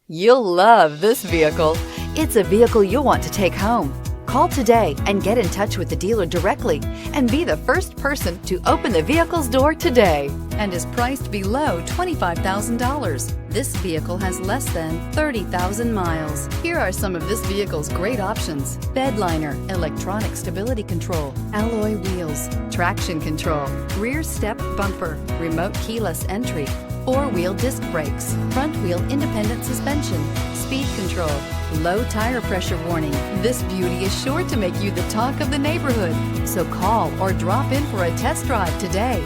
You'll love this vehicle. It's a vehicle you'll want to take home. Call today and get in touch with the dealer directly and be the first person to open the vehicle's door today, and is priced below $25,000. This vehicle has less than 30,000 miles. Here are some of this vehicle's great options: Bedliner, electronic stability control, alloy wheels, traction control, rear step bumper, remote keyless entry, four-wheel disc brakes, front-wheel independent suspension, speed control, low tire pressure warning. This beauty is sure to make you the talk of the neighborhood. So call or drop in for a test drive today.